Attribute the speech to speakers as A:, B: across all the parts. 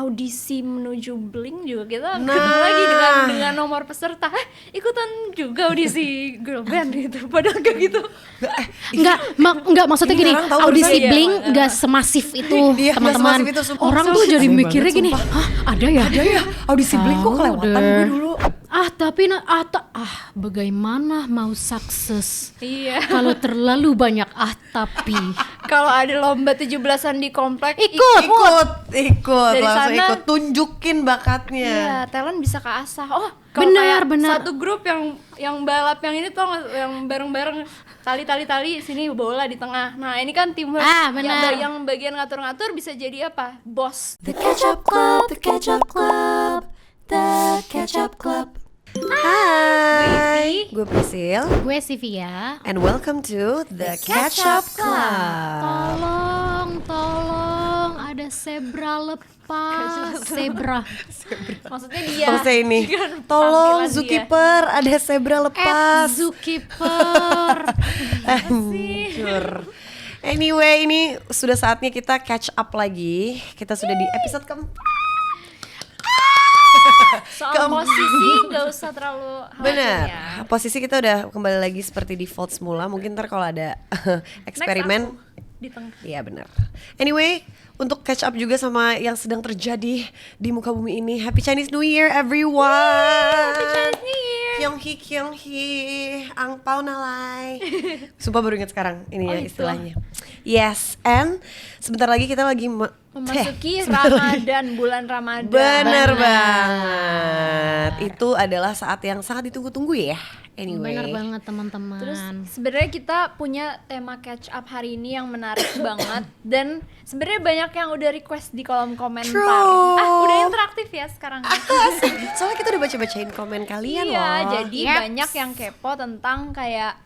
A: audisi menuju Blink juga kita ketemu lagi dengan nomor peserta. Ikutan juga audisi girl band gitu. Padahal gak gitu.
B: Enggak maksudnya gini, audisi Blink enggak semasif itu, teman-teman. Orang tuh jadi mikirnya gini, hah, ada ya
C: audisi Blink kok kelewatan gue dulu.
B: Tapi bagaimana mau sukses?
A: Iya.
B: Kalau terlalu banyak tapi.
A: Kalau ada lomba 17-an di komplek,
C: ikut
A: Dari
C: langsung
A: sana,
C: ikut, tunjukin bakatnya.
A: Iya, talent bisa keasah. Oh,
B: benar.
A: Satu grup yang balap yang ini tuh yang bareng-bareng tali sini bola di tengah. Nah, ini kan teamwork. Yang bagian ngatur-ngatur bisa jadi apa? Bos.
C: The Catch-Up Club, The Catch-Up Club, The Catch-Up Club. Hai, gue Priscil,
B: Gue Sivia.
C: and welcome to The Catch-Up Club.
B: Tolong ada zebra lepas. Zebra.
A: Maksudnya dia.
C: Maksudnya ini,
A: Kan
C: tolong
A: tampilan
C: zookeeper, ada zebra lepas.
B: Zookeeper.
C: Hancur. Anyway, ini sudah saatnya kita catch up lagi. Kita sudah di episode keempat.
A: Soal posisi gak usah terlalu khawatir
C: Bener,
A: ya.
C: posisi kita udah kembali lagi seperti default semula. Mungkin ntar kalau ada eksperimen
A: Di tengah.
C: iya benar. Anyway, untuk catch up juga sama yang sedang terjadi di muka bumi ini. Happy Chinese New Year everyone.
A: Happy Chinese New Year.
C: Kyonghee, Ang Pao Nalai. Sumpah baru ingat sekarang ini ya
A: itu.
C: istilahnya. Yes, and sebentar lagi kita lagi
A: Memasuki Ramadan, bulan Ramadan.
C: Bener banget. Itu adalah saat yang sangat ditunggu-tunggu ya. Anyway.
B: Benar banget teman-teman.
A: Terus sebenarnya kita punya tema catch up hari ini yang menarik banget, dan sebenarnya banyak yang udah request di kolom komentar.
C: True.
A: Udah interaktif ya sekarang.
C: Soalnya kita udah baca-bacain komen kalian
A: Iya,
C: loh.
A: jadi banyak yang kepo tentang kayak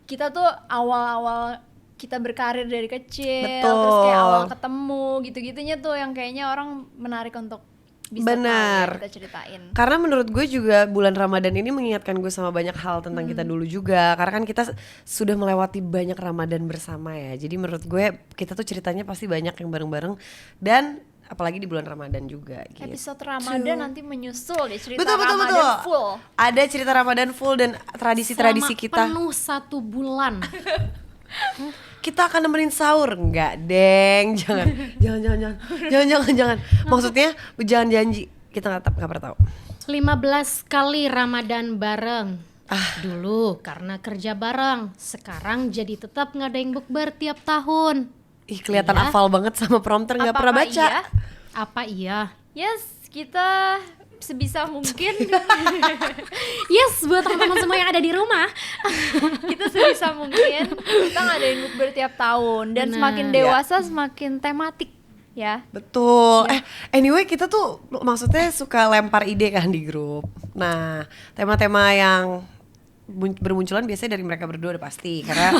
A: kita tuh awal-awal kita berkarir dari kecil,
C: Betul.
A: terus kayak awal ketemu gitu-gitunya tuh yang kayaknya orang menarik untuk bisa tahu
C: Benar.
A: ya, kita ceritain.
C: Karena menurut gue juga bulan Ramadan ini mengingatkan gue sama banyak hal tentang kita dulu juga. Karena kan kita sudah melewati banyak Ramadan bersama ya. Jadi menurut gue kita tuh ceritanya pasti banyak yang bareng-bareng. Dan apalagi di bulan Ramadan juga gitu.
A: Episode Ramadan nanti menyusul ya, cerita
C: Betul.
A: Ramadan full.
C: Ada cerita Ramadan full dan tradisi-tradisi
B: Selama
C: kita.
B: penuh 1 bulan.
C: Kita akan nemenin sahur. Enggak, Deng. Jangan. Maksudnya jangan janji. Kita nggak pernah tahu.
B: 15 kali Ramadan bareng. Dulu karena kerja bareng. Sekarang jadi tetap ngadain bukber tiap tahun.
C: Ih, kelihatan
B: Iya.
C: hafal banget sama prompter, nggak pernah
A: Apa-apa
C: baca.
A: iya?
B: Apa iya?
A: Yes, kita sebisa mungkin
B: Yes, buat teman-teman semua yang ada di rumah.
A: kita sebisa mungkin kita ngadain bukber tiap tahun, dan
B: Benar.
A: semakin dewasa semakin tematik ya.
C: Betul. Anyway kita tuh maksudnya suka lempar ide kan di grup. Nah, tema-tema yang bermunculan biasanya dari mereka berdua udah pasti. Karena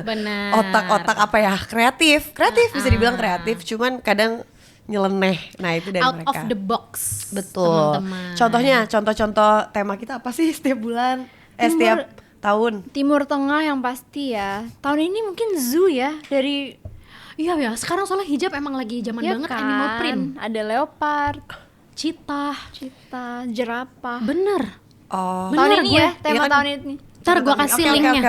B: Benar.
C: otak-otak apa ya, kreatif bisa dibilang kreatif. Cuman kadang nyeleneh. Nah itu dari
B: Out
C: mereka.
B: of the box.
C: Betul.
B: Teman-teman.
C: Contohnya, contoh tema kita apa sih setiap bulan? Setiap tahun.
A: Timur Tengah yang pasti ya. Tahun ini mungkin zoo ya, dari
B: Iya ya, sekarang soalnya hijab emang lagi zaman
A: ya
B: banget
A: kan?
B: animal print.
A: Ada leopard,
B: Cheetah.
A: jerapah.
B: Bener.
C: Oh.
A: Tahun
B: Bener,
A: ini
B: gue.
A: ya, tema
C: Iya kan?
A: tahun ini.
B: Ntar gue kasih linknya.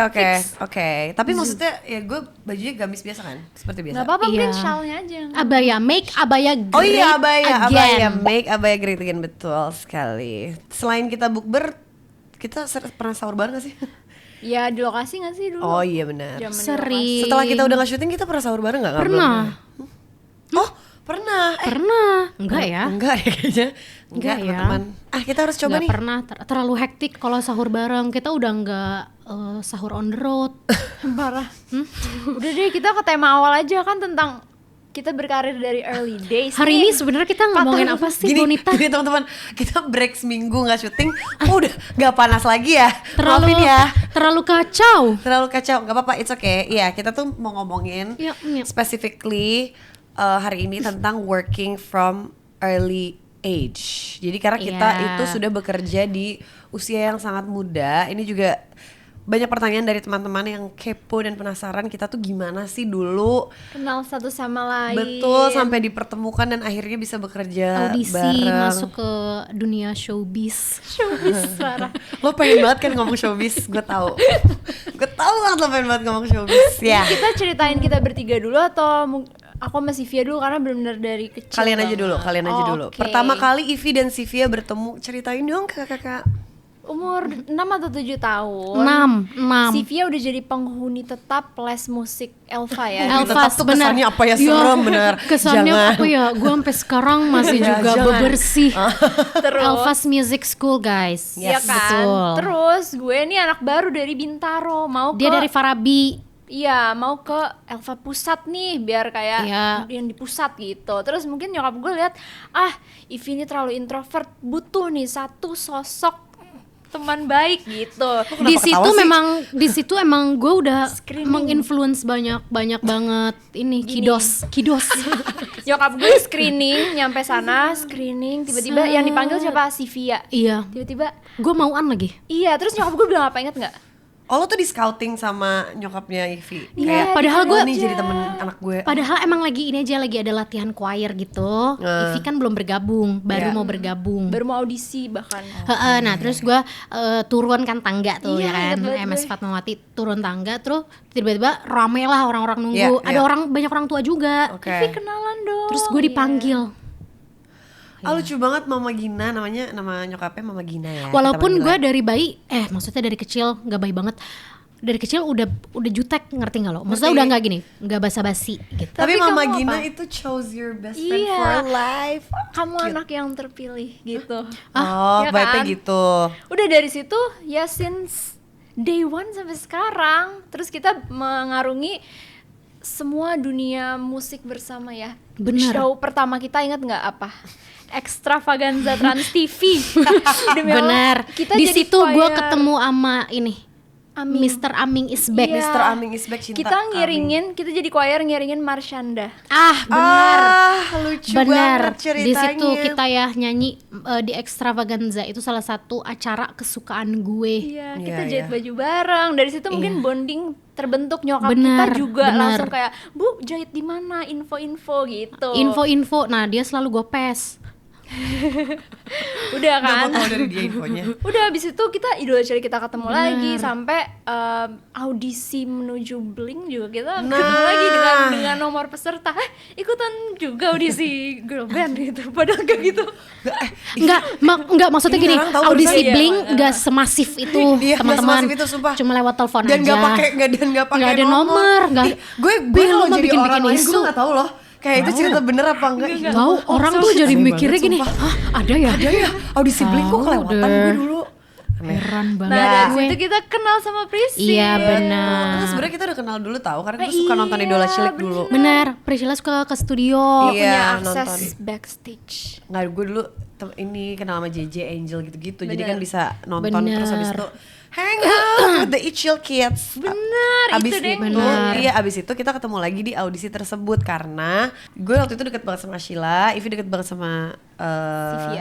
C: Oke. Tapi maksudnya ya gue bajunya gamis biasa kan? Seperti biasa.
A: Gak apa-apa,
B: Iya.
A: print shawlnya aja.
B: Abaya, make abaya great
C: Oh iya, abaya,
B: again.
C: make abaya great again, betul sekali. Selain kita bukber, kita pernah sahur bareng gak sih?
A: Ya di lokasi gak sih dulu?
C: Oh iya benar.
A: Zaman di
B: Sering.
C: Setelah kita udah nggak syuting, kita pernah sahur bareng nggak?
B: Pernah.
C: Oh pernah.
B: Pernah. Enggak ya?
C: Enggak ya kayaknya.
B: Enggak ya.
C: teman-teman. Kita harus coba
B: Nggak
C: nih.
B: pernah, terlalu hektik kalau sahur bareng. Kita udah nggak sahur on the road.
A: Parah. Udah deh, kita ke tema awal aja kan, tentang kita berkarir dari early days.
B: Hari ini sebenarnya kita ngomongin apa sih, Bonita?
C: Gini teman-teman, kita break seminggu nggak syuting, udah nggak panas lagi ya.
B: Terlalu
C: Maafin ya.
B: terlalu kacau.
C: Terlalu kacau, nggak apa-apa, it's okay. Iya, kita tuh mau ngomongin
B: Yap.
C: specifically hari ini tentang working from early age. Jadi karena kita
B: Iya.
C: itu sudah bekerja di usia yang sangat muda, ini juga banyak pertanyaan dari teman-teman yang kepo dan penasaran kita tuh gimana sih dulu
A: Kenal satu sama lain.
C: betul sampai dipertemukan dan akhirnya bisa bekerja
B: Audisi
C: bareng.
B: masuk ke dunia showbiz.
A: Showbiz parah.
C: Lo pengen banget kan ngomong showbiz, gue tahu. Gue tahu banget lo pengen banget ngomong showbiz. Ya.
A: Kita ceritain kita bertiga dulu atau aku sama Sivia dulu karena benar-benar dari kecil.
C: Kalian aja
A: banget.
C: dulu, kalian aja dulu.
A: Oke.
C: Pertama kali Ivy dan Sivia bertemu, ceritain dong ke kakak.
A: Umur 6 atau 7 tahun.
B: 6.
A: Sivia udah jadi penghuni tetap les musik Elva ya.
C: Elva.
B: Elvas
C: Tetap tuh
B: bener.
C: kesannya apa ya, serem bener.
B: Kesannya
C: Jangan.
B: apa ya? Gue sampai sekarang masih
C: Iya,
B: juga
C: jangan.
B: bebersih.
A: Terus
B: Elvas Music School guys.
A: Iya kan.
B: Betul.
A: Terus gue nih anak baru dari Bintaro, mau
B: Dia
A: ke
B: dari Farabi.
A: Iya, mau ke Elva Pusat nih biar kayak
B: Iya.
A: yang di pusat gitu. Terus mungkin nyokap gue lihat, Ivy ini terlalu introvert, butuh nih satu sosok teman baik gitu.
B: Di situ
C: ketawa sih?
B: di situ emang gue udah
A: Screening.
B: menginfluence banyak banget ini kidos.
A: Nyokap gue screening, nyampe sana screening, tiba-tiba yang dipanggil siapa? Sivia.
B: Iya.
A: Tiba-tiba,
B: Gue mauan lagi.
A: iya. Terus nyokap gue bilang apa, inget nggak?
C: Oh lo tuh di scouting sama nyokapnya Ivy?
A: Iya,
B: padahal
C: gue
B: gue
C: nih jadi temen anak gue.
B: Padahal emang lagi ini aja lagi ada latihan choir gitu. Ivy kan belum bergabung, baru
C: Iya.
B: mau bergabung.
A: Baru mau audisi bahkan.
B: Nah terus gue turun kan tangga tuh
A: Iya,
B: ya kan,
A: ingat banget
B: MS
A: gue.
B: Fatmawati turun tangga, terus tiba-tiba rame lah orang-orang nunggu.
C: Iya,
B: Ada
C: iya.
B: banyak orang tua juga.
C: Oke.
A: Ivy kenalan dong.
B: Terus gue
A: Iya.
B: dipanggil.
C: Ah lucu banget Mama Gina, nama nyokapnya Mama Gina ya.
B: Walaupun
C: kita
B: gue
C: manggilnya.
B: dari bayi, maksudnya dari kecil nggak bayi banget. Dari kecil udah jutek, ngerti nggak lo? Maksudnya
C: Ngerti.
B: udah nggak gini, nggak basa-basi gitu.
C: Tapi
A: Tapi
C: Mama
A: kamu
C: Gina
A: apa?
C: itu chose your best friend
A: Iya.
C: for life.
A: Kamu anak yang terpilih gitu.
C: Oh,
A: ya
C: vibe-nya
A: kan?
C: gitu.
A: Udah dari situ ya since day one sampai sekarang. Terus kita mengarungi semua dunia musik bersama ya.
B: Bener.
A: Show pertama kita ingat nggak apa? Extravaganza Trans TV. Demi Allah,
B: Bener.
A: kita
B: Di
A: jadi
B: situ gue
A: choir.
B: ketemu sama ini,
A: Aming.
B: Mr. Aming is back.
A: Iya.
C: Mr. Aming is back, cinta
A: Kita ngiringin, kita jadi choir ngiringin Marshanda.
B: Bener.
C: Lucu
B: Bener.
C: banget ceritanya.
B: Di situ kita ya nyanyi di Extravaganza, itu salah satu acara kesukaan gue.
A: Iya,
C: Iya,
A: kita
C: iya.
A: jahit baju bareng. Dari situ mungkin bonding terbentuk, nyokap kita
B: Bener,
A: juga
B: bener.
A: langsung kayak, "Bu, jahit di mana? Info-info gitu."
B: Info-info, nah dia selalu gopes.
A: Udah
C: Udah
A: kan?
C: mau tahu dari dia infonya.
A: Udah habis itu kita idola cilik kita ketemu lagi sampai audisi menuju Blink juga kita ketemu lagi dengan nomor peserta. Ikutan juga audisi girl band gitu. Padahal kayak gitu.
B: Enggak maksudnya
C: Ini
B: gini,
C: orang tahu
B: audisi
C: barusan.
B: Blink enggak semasif itu,
C: Iya, nggak
B: teman-teman.
C: semasif itu, sumpah.
B: Cuma lewat telepon
C: Dan
B: aja.
C: nggak pakai
B: Nggak ada nomor, nggak.
C: Gue
B: Lu
C: kalau
B: mah
C: jadi
B: bikin-bikin
C: orang lain
B: isu.
C: gue nggak tahu loh. Kayak itu cerita bener apa enggak? Ih,
B: Tahu orang tuh jadi
C: aneh
B: mikirnya
C: banget,
B: gini,
C: sumpah.
B: hah ada ya?
C: Ada ya audisi Blink kok
B: Tahu
C: kelewatan
B: deh.
C: gue dulu.
B: Heran
A: Nah,
B: banget
A: dari
B: gue.
A: situ kita kenal sama Prissy.
B: Iya benar.
C: Karena sebenarnya kita udah kenal dulu tahu karena gue suka nonton idola cilik dulu.
B: Benar, Priscilla suka ke studio.
C: Iya,
A: Punya akses
C: nonton.
A: backstage.
C: Nggak, gue dulu ini kenal sama JJ Angel gitu-gitu. Jadi kan
A: Bener.
C: bisa nonton
B: Bener.
C: terus habis itu hang out with the Ichil Kids.
A: Bener,
C: Abis
A: itu deh.
B: Bener.
C: Iya, abis itu kita ketemu lagi di audisi tersebut karena gue waktu itu deket banget sama Sheila, Ivy deket banget sama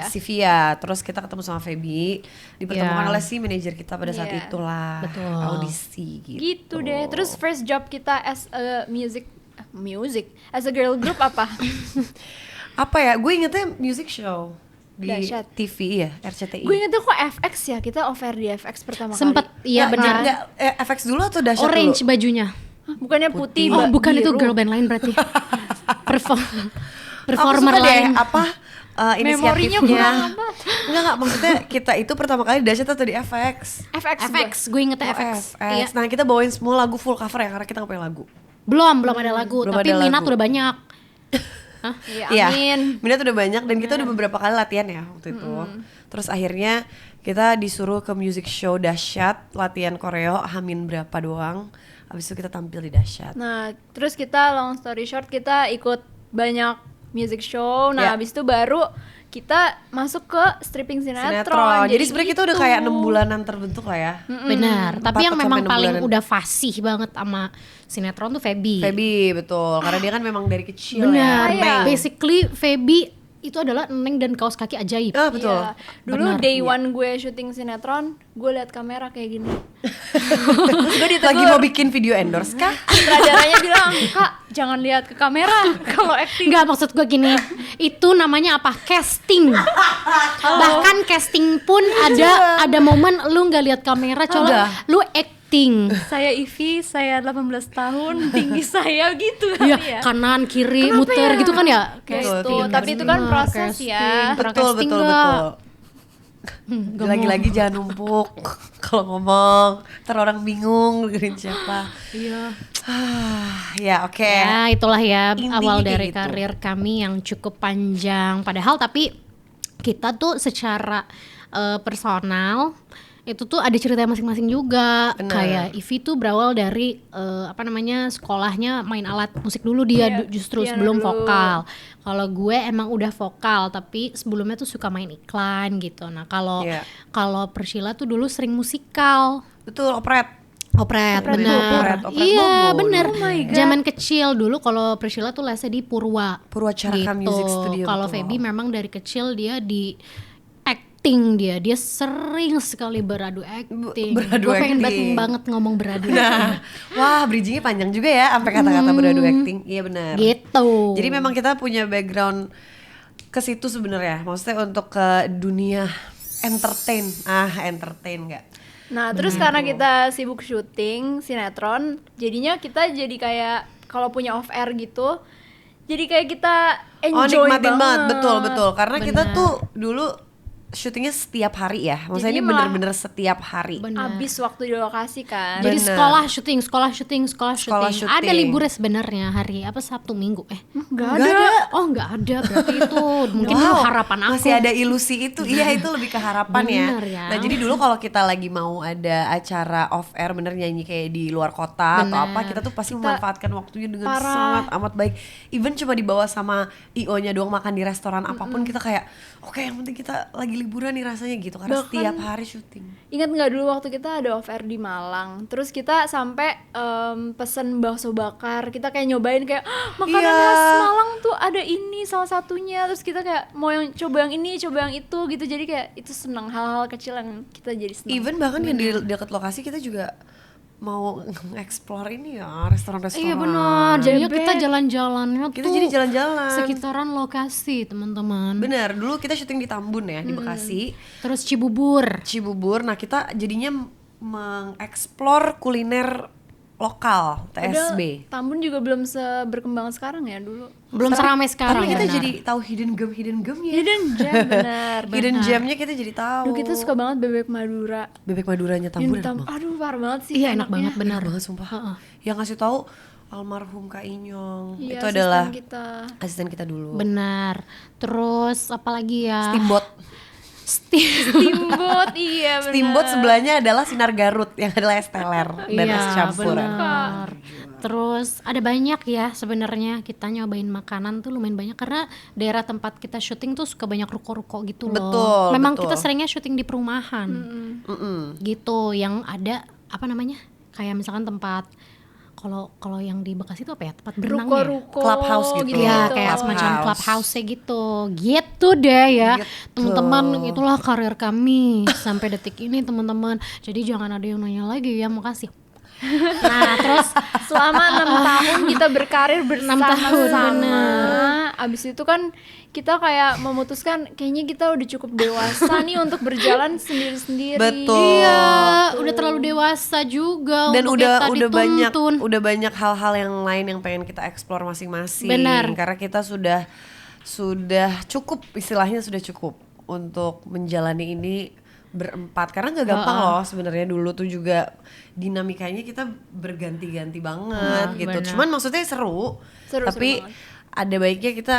C: Sivia. Terus kita ketemu sama Feby, dipertemukan
B: Iya.
C: oleh si manajer kita pada saat
A: Iya.
C: itulah
B: Betul.
C: audisi gitu.
A: Gitu deh. Terus first job kita as a music as a girl group apa?
C: Apa ya? Gue ingetnya music show di
A: Dahsyat.
C: TV ya, RCTI.
A: Gue ingetnya kok FX ya, kita offer di FX pertama
B: Sempet,
A: kali.
B: iya benar.
C: FX dulu atau Dahsyat
B: Orange
C: dulu?
B: bajunya.
A: Hah, bukannya putih,
B: Oh, bukan itu
A: biru.
B: girl band lain berarti.
C: Aku
B: Performer
C: suka deh
B: lain.
C: apa
A: Memorinya
C: inisiatifnya.
A: kurang apa?
C: Enggak, maksudnya kita itu pertama kali Dahsyat atau di FX?
A: FX.
B: gue ingetnya
C: Oh,
B: FX.
C: FX.
B: Iya.
C: Nah, kita bawain semua lagu full cover ya karena kita nggak punya lagu.
B: Belum ada lagu,
C: Belum
B: tapi
C: ada
B: minat
C: lagu.
B: udah banyak.
A: Iya,
C: Iya,
A: amin.
C: minat udah banyak dan kita udah beberapa kali latihan ya waktu itu. Terus akhirnya kita disuruh ke music show Dahsyat, latihan koreo, hamin berapa doang. Habis itu kita tampil di Dahsyat.
A: Nah, terus kita long story short kita ikut banyak music show.
C: Ya.
A: Nah, habis itu baru kita masuk ke stripping sinetron.
C: Sinetron. Jadi sebenarnya kita udah
A: gitu.
C: kayak 6 bulanan terbentuk lah ya.
B: Benar, tapi
C: 4
B: yang
C: sampai
B: memang
C: 6
B: paling
C: bulanan.
B: udah fasih banget sama sinetron tuh Feby.
C: Feby betul, karena dia kan memang dari kecil
B: Benar.
C: ya.
A: Iya.
B: Basically Feby itu adalah Neng dan Kaos Kaki Ajaib.
C: Ah, betul.
A: Iya. Dulu
B: Benar.
A: day one gue syuting sinetron, gue liat kamera kayak gini. Terus gue ditegur.
C: Lagi mau bikin video endorse kah?
A: Sutradaranya bilang, Kak jangan lihat ke kamera kalau acting.
B: Enggak, maksud gue gini, itu namanya apa? Casting. Bahkan casting pun ada momen lu nggak lihat kamera, coba lu acting.
A: Saya Ivi, saya 18 tahun, tinggi saya gitu kan
B: Iya,
A: ya.
B: kanan kiri muter gitu kan ya.
A: Kayak
C: Betul,
A: gitu, tapi itu kan
B: Benar,
A: proses
B: casting.
A: ya.
B: Pernah
C: Betul,
B: casting
C: betul,
B: nggak?
C: betul. Lagi-lagi jangan numpuk kalau ngomong, ntar orang bingung dengerin siapa.
B: Iya.
C: Ya oke.
B: Ya, itulah ya
C: Intinya
B: awal
C: kayak
B: dari
C: gitu.
B: karir kami yang cukup panjang. Padahal tapi kita tuh secara personal itu tuh ada cerita masing-masing juga.
C: Benar.
B: Kayak Ivi tuh berawal dari sekolahnya main alat musik dulu dia
A: Iya,
B: justru
A: piano
B: sebelum
A: dulu.
B: vokal. Kalau gue emang udah vokal tapi sebelumnya tuh suka main iklan gitu. Nah, kalau
C: Iya.
B: kalau Priscilla tuh dulu sering musikal.
C: Betul, operet.
B: Operet, benar.
C: operet
B: Iya,
C: Bobo
B: bener.
C: dulu. Oh my God.
B: Zaman kecil dulu kalau Priscilla tuh lesnya di Purwa.
C: Purwacaraka Music Studio,
B: Kalau
C: betul.
B: Feby memang dari kecil dia di acting dia sering sekali beradu acting.
C: beradu
B: Gue pengen
C: acting.
B: banget ngomong beradu
C: Nah, wah bridgingnya panjang juga ya sampai kata-kata beradu acting. Iya benar.
B: gitu.
C: Jadi memang kita punya background ke situ sebenarnya. Maksudnya untuk ke dunia entertain. Entertain nggak?
A: Nah, terus karena kita sibuk syuting sinetron, jadinya kita jadi kayak kalau punya off air gitu, jadi kayak kita enjoy
C: Nikmatin banget. Betul. Karena kita
B: Benar.
C: tuh dulu syutingnya setiap hari ya. Maksudnya
A: Jadi
C: ini
A: malah
C: bener-bener setiap hari.
B: Benar.
A: abis waktu di lokasi kan.
B: Jadi
C: Bener.
B: sekolah syuting.
C: Sekolah syuting.
B: Ada liburnya sebenarnya hari apa Sabtu Minggu.
A: Nggak
C: Nggak
A: ada.
B: Oh nggak ada berarti itu mungkin dulu
C: Wow,
B: harapan aku.
C: masih ada ilusi itu. Iya, itu lebih ke harapan ya.
B: Bener ya.
C: Nah, jadi dulu kalau kita lagi mau ada acara off air bener nyanyi kayak di luar kota atau
B: Bener.
C: apa, kita tuh pasti memanfaatkan waktunya dengan
A: Parah.
C: sangat amat baik. Even cuma dibawa sama IO-nya doang makan di restoran apapun, kita kayak oke, yang penting kita lagi liburan nih rasanya gitu karena
A: Bahkan-
C: setiap hari syuting.
A: Ingat nggak dulu waktu kita ada off air di Malang, terus kita sampai pesen bakso bakar, kita kayak nyobain kayak makanan
C: Iya.
A: khas Malang tuh ada ini salah satunya, terus kita kayak mau yang coba yang ini, coba yang itu gitu, jadi kayak itu senang hal-hal kecil yang kita jadi senang.
C: Even bahkan yang di dekat lokasi kita juga mau explore ini ya restoran-restoran.
B: Iya benar. Jadinya
A: Bebek.
B: kita jalan-jalannya
C: Kita
B: tuh
C: jadi jalan-jalan.
B: sekitaran lokasi teman-teman.
C: Bener, dulu kita syuting di Tambun ya, di Bekasi,
B: Terus Cibubur.
C: Cibubur. Nah, kita jadinya mengeksplor kuliner lokal, TSB.
A: Padahal Tambun juga belum berkembang sekarang ya dulu.
B: Belum seramai sekarang.
C: Tapi kita
B: benar.
C: jadi tahu hidden gem ya.
A: Hidden gem bener.
C: Hidden gemnya kita jadi tahu.
A: Dulu kita suka banget bebek Madura.
C: Bebek Maduranya
A: Yang
C: Tambun
A: di
C: enak banget.
A: Aduh parah banget sih.
B: Iya enak
A: enaknya.
B: banget benar.
C: Enak banget sumpah. Yang ngasih tahu almarhum Kak Inyong.
A: Iya,
C: Itu
A: asisten
C: adalah
A: kita.
C: asisten kita dulu.
B: Benar. Terus apalagi ya?
C: Steamboat.
A: Steamboat, iya bener.
C: Steamboat sebelahnya adalah Sinar Garut yang adalah es teler dan es campur.
B: benar. Terus ada banyak ya sebenarnya kita nyobain makanan tuh lumayan banyak karena daerah tempat kita syuting tuh suka banyak ruko-ruko gitu loh.
C: Betul,
B: Memang
C: betul.
B: kita seringnya syuting di perumahan. Gitu yang ada apa namanya? Kayak misalkan tempat kalau yang di Bekasi itu apa ya? Tempat berenang ya?
A: Ruko-ruko
C: Clubhouse gitu.
B: Iya, kayak
C: Clubhouse.
B: semacam clubhouse gitu. Gitu deh ya.
C: Gitu.
B: Teman-teman, itulah karir kami sampai detik ini teman-teman. Jadi jangan ada yang nanya lagi ya, makasih. Nah, terus
A: selama 6 tahun kita berkarir
B: 6 tahun,
A: bersama-sama.
B: bener.
A: Abis itu kan kita kayak memutuskan kayaknya kita udah cukup dewasa nih untuk berjalan sendiri-sendiri.
C: Betul.
B: iya, udah terlalu dewasa juga
C: Dan
B: untuk
C: udah
B: kita
C: banyak
B: dituntun.
C: udah banyak hal-hal yang lain yang pengen kita eksplor masing-masing.
B: Benar.
C: Karena kita sudah cukup, istilahnya sudah cukup untuk menjalani ini berempat. Karena nggak gampang loh sebenarnya, dulu tuh juga dinamikanya kita berganti-ganti banget gitu.
B: benar.
C: Cuman maksudnya seru tapi
A: banget.
C: ada baiknya kita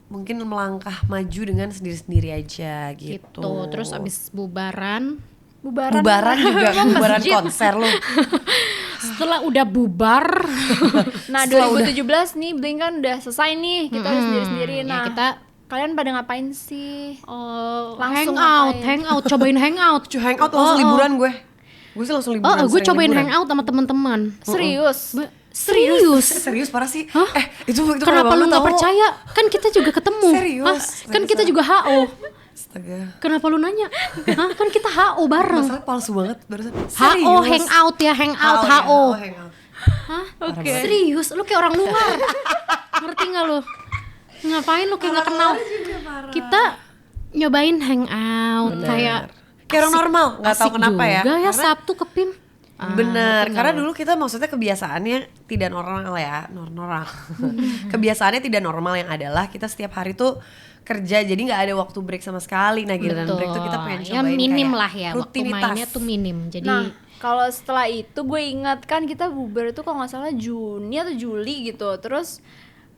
C: mungkin melangkah maju dengan sendiri-sendiri aja gitu.
B: gitu. Terus abis bubaran,
C: bubaran juga, bubaran konser lu.
B: setelah udah bubar,
A: Nah,
C: Setelah
A: 2017 nih Blink kan udah selesai nih, kita udah sendiri-sendiri.
B: ya
A: Nah,
B: kita
A: kalian pada ngapain sih? Langsung
B: hangout,
A: ngapain?
B: cobain hangout.
C: Cuy, hangout langsung liburan gue. Gue sih langsung liburan.
B: Gue
C: sering
B: cobain
C: liburan.
B: hangout sama teman-teman.
A: Serius?
B: Serius?
C: Serius parah sih.
B: Hah?
C: Itu
B: Kenapa lu nggak
C: tahu?
B: percaya? Kan kita juga ketemu.
C: Serius?
B: Kan kita juga HO.
C: Astaga.
B: Kenapa lu nanya? Hah? Kan kita HO bareng.
C: Masalah palsu banget barusan.
B: HO hangout ya, hangout HO.
C: Hangout.
B: Hah?
A: Oke.
B: Serius? Lu kayak orang luar. Ngerti nggak lu? Ngapain lu kayak nggak kenal? Kita nyobain hangout kayak
C: Kayak orang normal, nggak tahu
B: asik
C: kenapa ya.
B: juga ya
C: Karena-
B: Sabtu ke PIM.
C: Bener, karena dulu kita maksudnya kebiasaannya tidak normal ya, normal. Kebiasaannya tidak normal yang adalah kita setiap hari tuh kerja, jadi nggak ada waktu break sama sekali. Nah giliran break tuh kita pengen
B: ya
C: cobain
B: minim
C: kayak
B: lah ya, waktu
C: rutinitas.
B: mainnya tuh minim. Jadi
A: Nah, kalau setelah itu gue ingat kan kita bubar itu kalau nggak salah Juni atau Juli gitu. Terus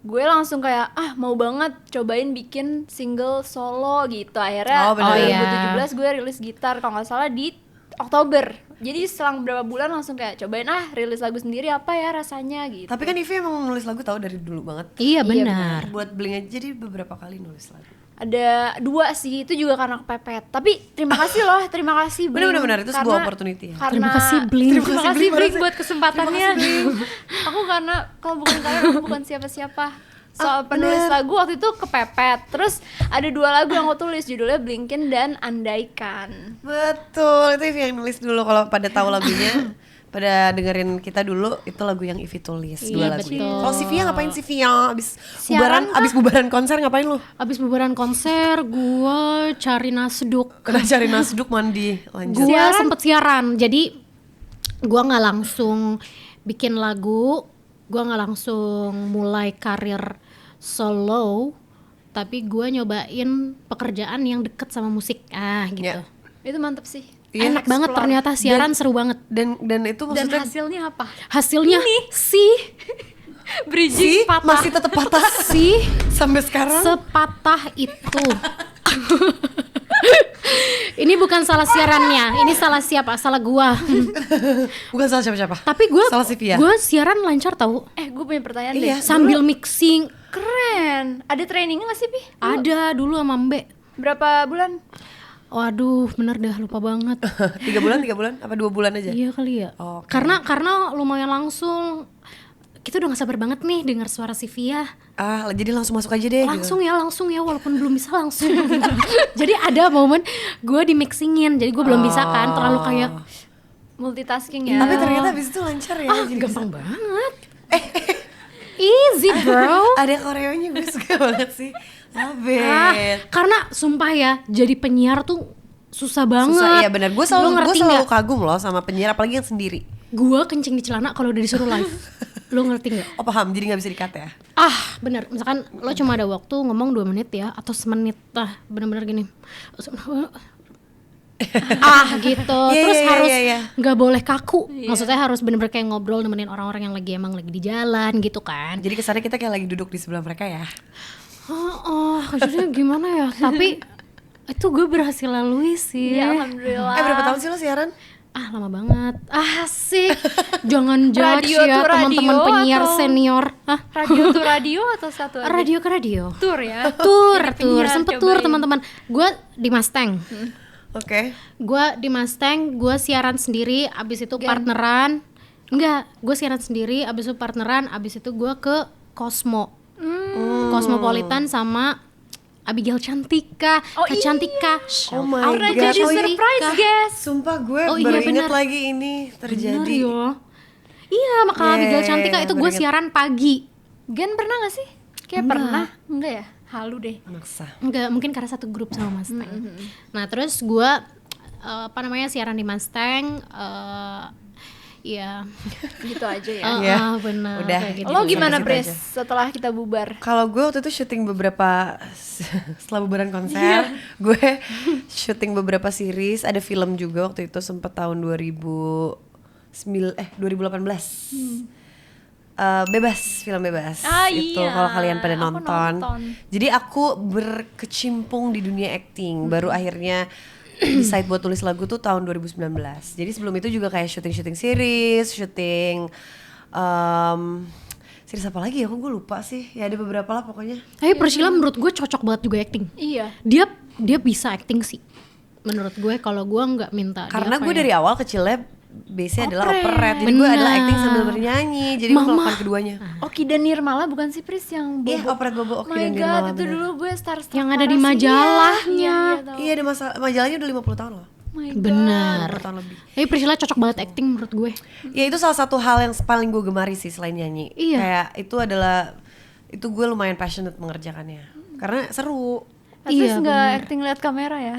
A: gue langsung kayak mau banget cobain bikin single solo gitu. Akhirnya
C: Oh, bener.
A: 2017 gue rilis gitar kalau nggak salah di Oktober. Jadi selang beberapa bulan langsung kayak cobain rilis lagu sendiri apa ya rasanya gitu.
C: Tapi kan Ivy emang nulis lagu tahu dari dulu banget.
B: iya benar.
C: Buat Bling aja jadi beberapa kali nulis lagu.
A: Ada 2 sih, itu juga karena kepepet. Tapi terima kasih loh, terima kasih Bling.
C: Bener-bener, itu sebuah opportunity ya.
B: Terima kasih, Bling.
A: Terima kasih Bling buat kesempatannya. Aku karena kalau bukan kalian aku bukan siapa-siapa. Soal penulis lagu waktu itu kepepet. Terus ada 2 lagu yang aku tulis, judulnya Blinkin dan Andaikan.
C: Betul, itu Ivy yang nulis dulu. Kalau pada tahu lagunya, pada dengerin kita dulu, itu lagu yang Ivy tulis.
B: Iya,
C: 2 lagu.
B: betul.
C: Kalau Sivia ngapain Sivia?
A: Siaran
C: Abis bubaran konser ngapain lu?
B: Abis bubaran konser, gua cari nasduk.
C: Kena cari nasduk mandi lanjut.
B: Gua sempet siaran, jadi gua nggak langsung bikin lagu, gua nggak langsung mulai karir solo, tapi gua nyobain pekerjaan yang deket sama musik, gitu.
C: Ya.
A: Itu mantep sih.
C: Iya,
B: Enak banget
A: explore.
B: ternyata, siaran seru banget.
C: Dan itu
A: Dan
C: maksudnya
A: hasilnya apa?
B: Hasilnya sih
C: sih
A: Bridging patah.
C: masih tetap patah
B: sih
C: sampai sekarang.
B: sepatah itu. Ini bukan salah siarannya, ini salah siapa? Salah gua.
C: Bukan salah siapa-siapa.
B: Tapi gua
C: Salah Sivia.
B: gua siaran lancar tahu.
A: Gue punya pertanyaan
C: Iya.
A: deh.
B: Sambil mixing.
A: Keren. Ada trainingnya gak sih, Pi?
B: Ada dulu sama Mbak.
A: Berapa bulan?
B: Waduh, bener dah lupa banget.
C: 3 bulan, apa 2 bulan aja?
B: Iya kali ya.
C: Oke.
B: Karena lumayan langsung. Kita udah gak sabar banget nih dengar suara Sivia.
C: Jadi langsung masuk aja deh.
B: Langsung ya, walaupun belum bisa langsung. Jadi ada momen gue di mixingin, jadi gue belum bisa kan, terlalu kayak
A: Multitasking
C: Gitu.
A: ya.
C: Tapi ternyata abis itu lancar ya. jadi
B: gampang
C: bisa.
B: banget. Easy bro.
C: Ada koreonya gue suka banget sih. Love it.
B: Karena sumpah ya, jadi penyiar tuh susah banget.
C: Susah, iya benar. Gue
B: Lu
C: selalu
B: ngerti nggak?
C: kagum loh sama penyiar apalagi yang sendiri.
B: Gue kencing di celana kalau udah disuruh live. Lo ngerti nggak?
C: Oh paham, jadi nggak bisa di-cut ya?
B: Bener. Misalkan lo cuma ada waktu ngomong 2 menit ya, atau semenit lah, bener-bener gini. Gitu.
C: Iya,
B: Terus
C: iya,
B: harus
C: iya, iya.
B: nggak boleh kaku. Maksudnya harus bener-bener kayak ngobrol nemenin orang-orang yang emang lagi di jalan gitu kan.
C: Jadi kesannya kita kayak lagi duduk di sebelah mereka ya.
B: Jadi gimana ya? Tapi itu gue berhasil lalui sih.
A: Iya, alhamdulillah.
C: Berapa tahun sih lo siaran?
B: Lama banget. Asik. Jangan judge
A: Radio
B: ya
A: tuh
B: teman-teman
A: radio
B: penyiar
A: atau-
B: senior.
A: Radio tuh radio atau satu aja?
B: Radio ke radio.
A: Tour ya.
B: Tur,
A: Jadi penyiar
B: sempet tur
A: cobain.
B: teman-teman. Gue di Mustang.
C: Oke.
B: Gue di Mustang, gue siaran sendiri, abis itu partneran. Enggak, gue siaran sendiri, abis itu partneran, abis itu gue ke Cosmo. Cosmopolitan sama Abigail Cantika.
A: Oh,
B: Kak
A: iya.
B: Cantika.
C: Oh my
A: Pernah
C: god.
A: jadi
C: Oh iya.
A: surprise guest.
C: Sumpah gue
B: Oh iya,
C: baru ingat
B: bener.
C: lagi ini terjadi.
B: Bener ya. Iya, maka
C: Iya,
B: Abigail
C: iya,
B: Cantika
C: iya,
B: itu gue
C: baru ingat.
B: siaran pagi.
A: Gen pernah gak sih? Kayak pernah. Enggak ya? Halu deh.
C: Maksa.
B: Enggak, mungkin karena satu grup sama Mustang. Nah, terus gue siaran di Mustang, ya.
A: Gitu aja ya.
C: Iya.
B: Benar.
C: Udah.
B: kayak gitu.
A: Lo gimana,
C: Gitu
A: Pris?
C: aja.
A: Setelah kita bubar?
C: Kalau gue waktu itu syuting beberapa setelah bubaran konser, gue syuting beberapa series, ada film juga waktu itu sempet tahun 2018. Bebas, film bebas. Itu
A: Iya,
C: kalau kalian pada
A: aku
C: nonton. Jadi aku berkecimpung di dunia acting, baru akhirnya decide buat tulis lagu tuh tahun 2019. Jadi sebelum itu juga kayak syuting series, syuting series apa lagi ya? Kok gue lupa sih. Ya ada beberapa lah pokoknya.
B: Tapi Priscilla menurut gue cocok banget juga acting.
A: Iya.
B: Dia bisa acting sih. Menurut gue kalau gue nggak minta.
C: Karena
B: dia
C: gue
B: kayak-
C: dari awal kecilnya base-nya adalah
A: Operet.
C: operet. Jadi gue adalah
B: Benar.
C: acting sambil bernyanyi. Jadi gue
B: Mama.
C: melakukan keduanya.
A: Oki dan Nirmala bukan sih Pris yang bobo?
C: Iya, operet bobo Oki
A: My
C: dan
A: God,
C: Nirmala,
A: itu
C: bener.
A: dulu gue star-star
B: Yang ada di
A: parah sih.
B: majalahnya.
A: Iya, tahu.
C: Iya, ada majalahnya udah 50 tahun loh.
A: My God.
B: Benar.
C: 50 tahun lebih.
B: Tapi Priscilla cocok banget acting menurut gue.
C: Ya itu salah satu hal yang paling gue gemari sih selain nyanyi.
B: Iya.
C: Kayak itu gue lumayan passionate mengerjakannya. Karena seru.
A: At least
B: Iya,
A: nggak acting lihat kamera ya.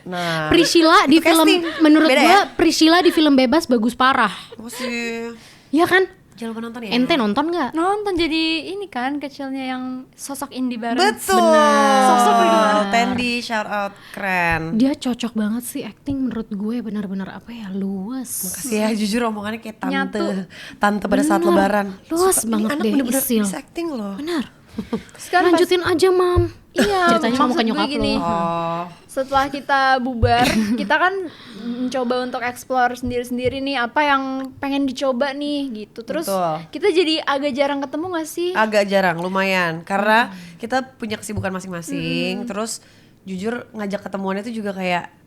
C: Nah,
B: Priscilla di
C: itu
B: film
C: casting.
B: menurut
C: Beda
B: gue
C: ya?
B: Priscilla di film Bebas bagus parah.
C: apa sih?
B: Iya kan?
C: Jangan lupa nonton ya.
B: Ente nonton nggak?
A: Nonton jadi ini kan kecilnya yang sosok Indi Barens.
C: Betul.
A: Sosok gimana?
C: Tandy, shout out, keren.
B: Dia cocok banget sih acting menurut gue, benar-benar apa ya, luas.
C: Makasih ya, jujur omongannya kayak
A: Nyatu.
C: tante pada saat
B: Bener.
C: lebaran.
B: Luas
C: Sumpah,
B: banget
C: ini anak
B: deh,
C: bener-bener
B: Isil.
C: bisa acting loh.
B: Benar.
A: Sekarang
B: Lanjutin aja, Mam.
A: Iya,
B: Ceritanya kamu
A: maksud
B: ke
A: gue
B: nyokap
A: gini.
B: lo.
C: Oh,
A: Setelah kita bubar, kita kan mencoba untuk explore sendiri-sendiri nih apa yang pengen dicoba nih gitu. Terus
C: Betul.
A: kita jadi agak jarang ketemu gak sih?
C: agak jarang, lumayan. Karena kita punya kesibukan masing-masing. Terus jujur ngajak ketemuannya tuh juga kayak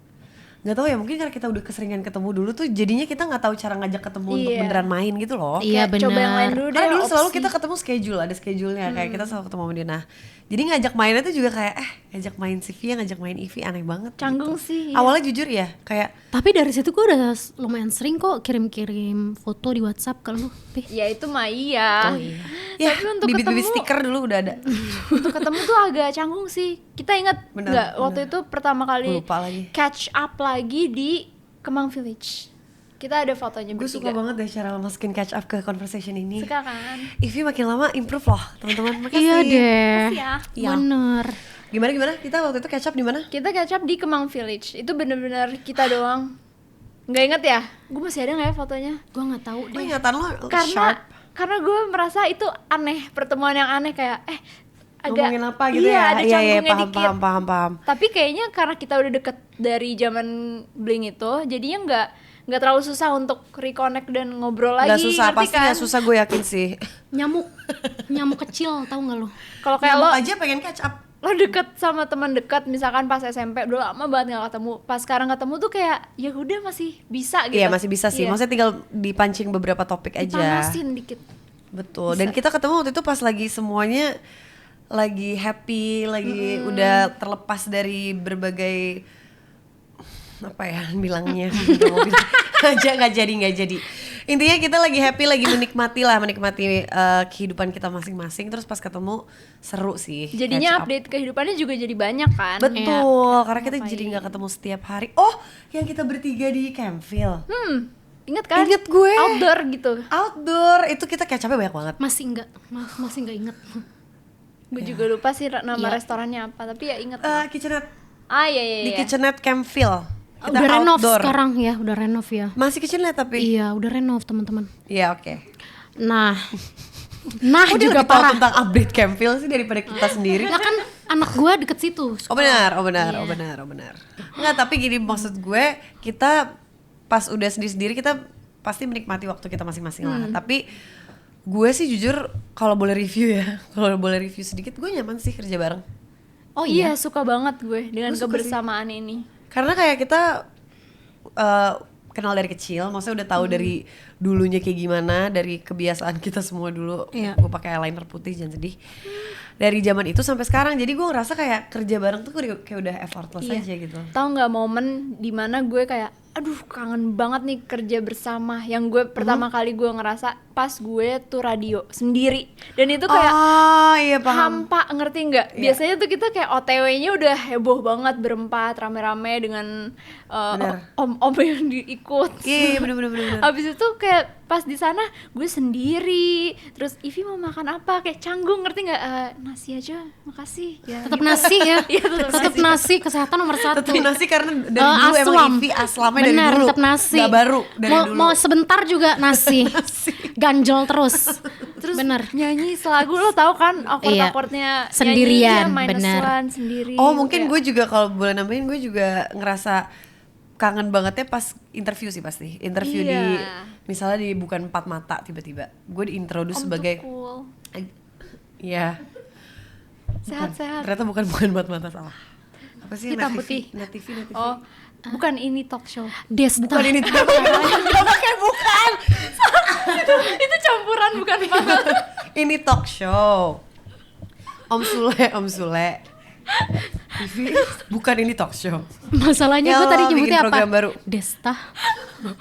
C: nggak tahu ya, mungkin karena kita udah keseringan ketemu dulu tuh jadinya kita nggak tahu cara ngajak ketemu untuk
A: Iya.
C: beneran main gitu loh.
B: Iya,
A: Kayak coba yang lain
B: benar.
A: dulu deh.
C: Karena dulu selalu
A: opsi.
C: kita ketemu schedule, ada schedule-nya kayak kita selalu ketemu sama dia. Nah, jadi ngajak mainnya tuh juga kayak ngajak main si Via, ngajak main Ivy aneh banget.
A: Canggung
C: gitu.
A: sih, iya.
C: Awalnya jujur ya, kayak
B: Tapi dari situ gue udah lumayan sering kok kirim-kirim foto di WhatsApp ke lu. Pi.
A: Ya itu mah iya.
C: ya
A: Tapi untuk
C: bibit-bibit
A: ketemu,
C: stiker dulu udah ada.
A: untuk ketemu tuh agak canggung sih. Kita ingat
C: Benar,
A: nggak waktu itu pertama kali
C: Lupa lagi.
A: catch up lagi di Kemang Village. Kita ada fotonya
C: Gue suka
A: bertiga.
C: banget deh cara masukin catch up ke conversation ini.
A: Suka kan?
C: Ivy makin lama improve loh, teman-teman. Makasih.
B: Iya deh.
A: Makasih ya.
C: Iya.
B: Bener.
C: Gimana? Kita waktu itu catch up di mana?
A: Kita catch up di Kemang Village. Itu bener-bener kita doang. Nggak inget ya? Gue masih ada nggak ya fotonya?
B: Gue nggak tahu
C: Oh,
B: deh.
C: ingatan lo
A: Karena
C: sharp.
A: gue merasa itu aneh, pertemuan yang aneh kayak agak
C: Ngomongin apa gitu
A: iya,
C: ya?
A: ada
C: Iya,
A: canggungnya dikit.
C: paham.
A: Tapi kayaknya karena kita udah deket dari zaman Blink itu, jadinya nggak terlalu susah untuk reconnect dan ngobrol lagi.
C: Gak susah,
A: ngerti
C: pasti
A: kan?
C: gak susah, gue yakin sih.
B: Nyamuk kecil, tahu nggak lu?
A: Kalau kayak
C: Nyamuk
A: lo
C: aja pengen catch up.
A: deket sama teman dekat, misalkan pas SMP udah lama banget nggak ketemu, pas sekarang ketemu tuh kayak ya udah masih bisa gitu.
C: Iya, masih bisa sih.
A: Iya.
C: Maksudnya tinggal dipancing beberapa topik aja.
A: Dipanasin dikit.
C: Betul. Dan kita ketemu waktu itu pas lagi semuanya lagi happy, lagi udah terlepas dari berbagai apa ya bilangnya. Nggak jadi. Intinya kita lagi happy, lagi menikmati kehidupan kita masing-masing. Terus pas ketemu seru sih.
A: Jadinya
C: catch up.
A: update kehidupannya juga jadi banyak kan.
C: Betul, karena kita
A: Ngapain?
C: jadi nggak ketemu setiap hari. Oh, yang kita bertiga di Campville.
A: Ingat kan?
C: Ingat gue.
A: Outdoor gitu.
C: Outdoor, itu kita catch up-nya banyak banget.
B: Masih nggak inget.
A: Gue juga lupa sih nama
B: Iya.
A: restorannya apa, tapi ya inget.
C: Kitchenette,
A: Iya.
C: di Kitchenette Campville. Kita
B: Udah renov
C: outdoor.
B: sekarang ya, udah renov ya.
C: Masih Kitchenette tapi?
B: Iya, udah renov teman-teman.
C: Iya, oke.
B: Nah
C: Kok dia
B: juga
C: lebih tahu
B: parah.
C: tentang update Campville sih daripada kita sendiri?
B: Ya kan anak gue deket situ.
C: Oh benar.
B: Iya.
C: Enggak, tapi gini maksud gue, kita pas udah sendiri-sendiri kita pasti menikmati waktu kita masing-masing lah. Tapi gue sih jujur kalau boleh review sedikit, gue nyaman sih kerja bareng.
B: Oh
A: Iya,
B: iya.
A: suka banget gue dengan
C: Gue suka
A: kebersamaan ini.
C: Karena kayak kita kenal dari kecil, maksudnya udah tahu dari dulunya kayak gimana, dari kebiasaan kita semua dulu.
B: Iya.
C: Gue pakai eyeliner putih, jangan sedih. Dari zaman itu sampai sekarang, jadi gue ngerasa kayak kerja bareng tuh kayak udah effortless aja gitu.
A: Tahu nggak momen dimana gue kayak aduh kangen banget nih kerja bersama. Yang gue pertama kali gue ngerasa pas gue tuh radio sendiri, dan itu kayak
C: Oh iya paham.
A: hampa, ngerti nggak?
C: Iya.
A: Biasanya tuh kita kayak OTW-nya udah heboh banget berempat rame-rame dengan
C: Bener.
A: om-om yang diikut.
C: Iya bener.
A: Abis itu kayak pas di sana gue sendiri, terus Ivy mau makan apa, kayak canggung, ngerti nggak? Nasi aja, makasih. Ya,
B: Tetap
A: gitu.
B: nasi ya.
A: Iya, tetap
B: nasi, kesehatan nomor 1.
C: Tetep nasi karena dari dulu emang Ivy aslamnya dari
B: Bener,
C: dulu.
B: tetap nasi.
C: Gak baru dari dulu.
B: Mau sebentar juga nasi. Ganjol terus.
A: Terus
B: bener.
A: nyanyi selagu, lo tau kan akord-akordnya
B: Sendirian,
A: nyanyi, minus
B: bener.
A: one sendiri.
C: Oh mungkin
A: kayak-
C: gue juga kalau boleh nambahin, gue juga ngerasa kangen bangetnya pas interview sih pasti. Interview
A: Iya.
C: di misalnya di Bukan Empat Mata, tiba-tiba gue diintroduce
A: Om
C: sebagai
A: Tukul.
C: Iya.
A: Sehat-sehat.
C: Ternyata bukan Empat Mata, salah. Apa sih?
A: Hitam
C: Net TV,
A: putih.
C: Net TV.
A: Oh, Bukan ini talk show.
B: Desta.
C: Bukan ini tidak pakai bukan.
A: Itu campuran bukan apa.
C: Ini talk show. Om Sule. TV, bukan ini talk show.
B: Masalahnya gue
C: Ya
B: tadi
C: Allah,
B: nyebutnya
C: bikin
B: apa?
C: program baru.
B: Desta.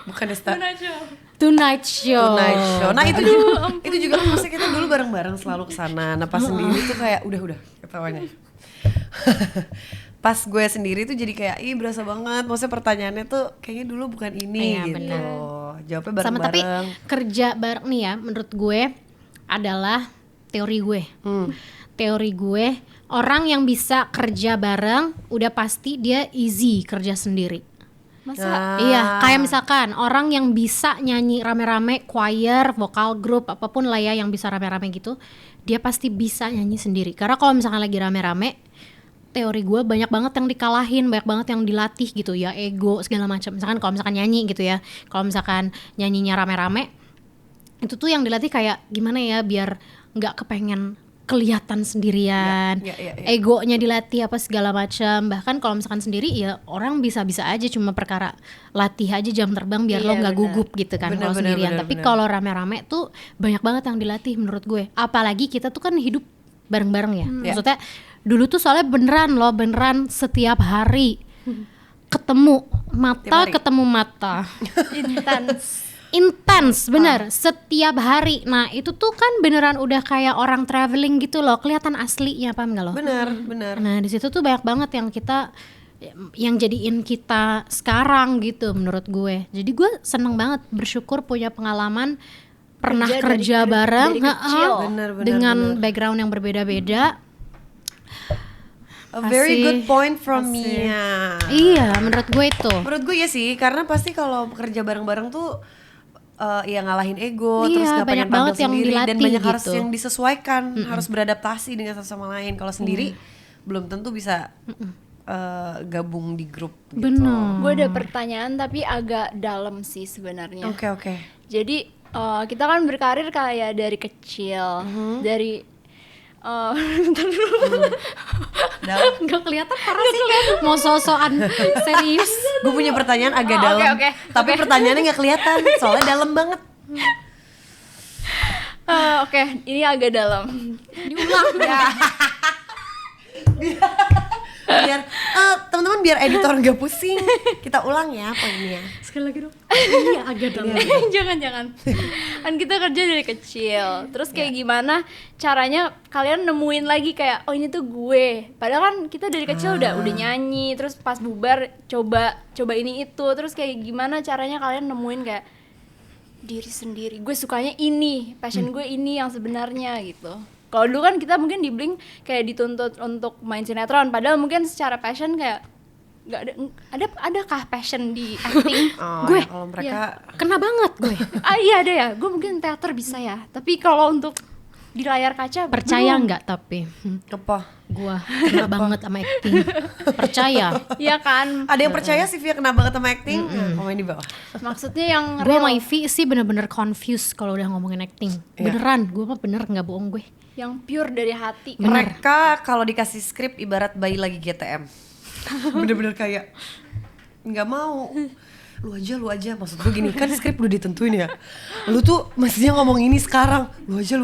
C: Bukan Desta.
B: Tonight Show.
C: Tonight Show. Nah itu juga kan maksudnya kita dulu bareng-bareng selalu kesana. Nah pas sendiri tuh kayak udah ketawanya. Pas gue sendiri tuh jadi kayak ih berasa banget. Maksudnya pertanyaannya tuh kayaknya dulu bukan ini
B: Iya,
C: gitu.
B: benar.
C: Jawabnya
B: Sama tapi
C: bareng-bareng.
B: kerja bareng nih ya, menurut gue adalah teori gue. Teori gue, orang yang bisa kerja bareng udah pasti dia easy kerja sendiri.
A: Masa
B: Iya, kayak misalkan orang yang bisa nyanyi rame-rame, choir, vokal group, apapun lah ya yang bisa rame-rame gitu, dia pasti bisa nyanyi sendiri. Karena kalau misalkan lagi rame-rame, teori gue banyak banget yang dikalahin, banyak banget yang dilatih gitu ya, ego segala macam. Misalkan kalau misalkan nyanyi gitu ya, kalau misalkan nyanyinya rame-rame, itu tuh yang dilatih kayak gimana ya biar nggak kepengen kelihatan sendirian,
C: Ya.
B: egonya dilatih apa segala macam. Bahkan kalau misalkan sendiri ya orang bisa-bisa aja cuma perkara latih aja jam terbang biar lo
A: Iya,
B: nggak
A: benar.
B: gugup gitu kan
C: Benar,
B: kalau
C: benar,
B: sendirian.
C: benar,
B: Tapi
C: benar.
B: kalau rame-rame tuh banyak banget yang dilatih menurut gue. Apalagi kita tuh kan hidup bareng-bareng ya. Maksudnya dulu tuh soalnya beneran setiap hari ketemu mata
C: hari.
B: ketemu mata. Intens bener setiap hari. Nah itu tuh kan beneran udah kayak orang traveling gitu loh, kelihatan aslinya, paham gak lo?
C: Benar.
B: Nah di situ tuh banyak banget yang kita yang jadiin kita sekarang gitu menurut gue. Jadi gue seneng banget bersyukur punya pengalaman pernah kerja bareng
A: dari kecil.
C: Benar,
B: dengan
C: benar.
B: background yang berbeda-beda.
C: A very
B: Asih.
C: good point from Mia.
B: Iya menurut gue itu.
C: Menurut gue ya sih, karena pasti kalau kerja bareng-bareng tuh ya ngalahin ego,
B: Iya,
C: terus gak
B: banyak
C: pengen tampil
B: banget yang
C: sendiri dan
B: dilatih
C: banyak harus
B: gitu.
C: yang disesuaikan, harus beradaptasi dengan satu sama lain. Kalau sendiri belum tentu bisa gabung di grup gitu.
B: Bener.
A: Gue ada pertanyaan tapi agak dalam sih sebenarnya.
C: Oke.
A: Jadi kita kan berkarir kayak dari kecil, dari bentar dulu.
B: Gak kelihatan parah sih. Mau so-soan serius.
C: Gue punya pertanyaan agak
A: Oh,
C: dalam,
A: oke.
C: tapi pertanyaannya nggak kelihatan, soalnya dalam banget.
A: Oke, ini agak dalam.
B: Diulang ya.
C: Biar teman-teman biar editor nggak pusing, kita ulang ya poinnya.
B: Sekali lagi dong. Iya agak dalam.
A: Jangan. Kan kita kerja dari kecil. Terus kayak gimana caranya kalian nemuin lagi kayak oh ini tuh gue. Padahal kan kita dari kecil udah nyanyi, terus pas bubar coba ini itu. Terus kayak gimana caranya kalian nemuin kayak diri sendiri. Gue sukanya ini, passion gue ini yang sebenarnya gitu. Kalau dulu kan kita mungkin di Blink kayak dituntut untuk main sinetron, padahal mungkin secara passion kayak nggak adakah passion di acting?
B: Gue,
C: Ya, kalau mereka
B: kena banget gue.
A: Iya ada ya, gue mungkin teater bisa ya, tapi kalau untuk di layar kaca
B: Percaya
A: belum.
B: nggak tapi
C: apa?
B: gue kena banget sama acting. Percaya.
A: Iya kan,
C: Ada yang percaya sih Via kena banget sama acting? Komen di bawah.
A: maksudnya yang
B: Gue sama
A: real,
B: Ivy sih bener-bener confused kalau udah ngomongin acting.
C: Iya.
B: Beneran, gue mah bener nggak bohong gue.
A: yang pure dari hati.
C: Mereka kalau dikasih skrip ibarat bayi lagi GTM. Bener-bener kayak nggak mau. Lu aja. Maksud gue gini, kan skrip udah ditentuin ya. Lu tuh mestinya ngomong ini sekarang. Lu aja.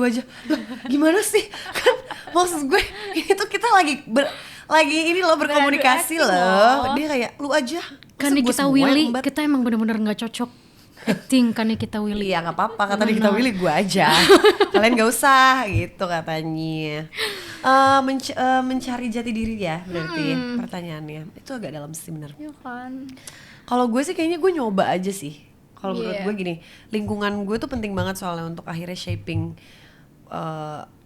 C: Lah, gimana sih? Kan maksud gue ini tuh kita lagi ini loh berkomunikasi
A: Acting
C: loh.
A: loh.
C: Dia kayak lu aja.
B: Kan
C: Masa
B: nih
C: gue
B: kita
C: semua
B: Willy,
C: yang embat?
B: kita emang bener-bener nggak cocok acting kan nih kita Willy.
C: Iya nggak apa-apa, kata kita Willy gue aja. Kalian gak usah gitu katanya. Mencari jati diri ya berarti pertanyaannya. Itu agak dalam sih bener.
A: Iya kan.
C: Kalau gue sih kayaknya gue nyoba aja sih. Kalau menurut
A: Iya.
C: gue gini, lingkungan gue tuh penting banget soalnya untuk akhirnya shaping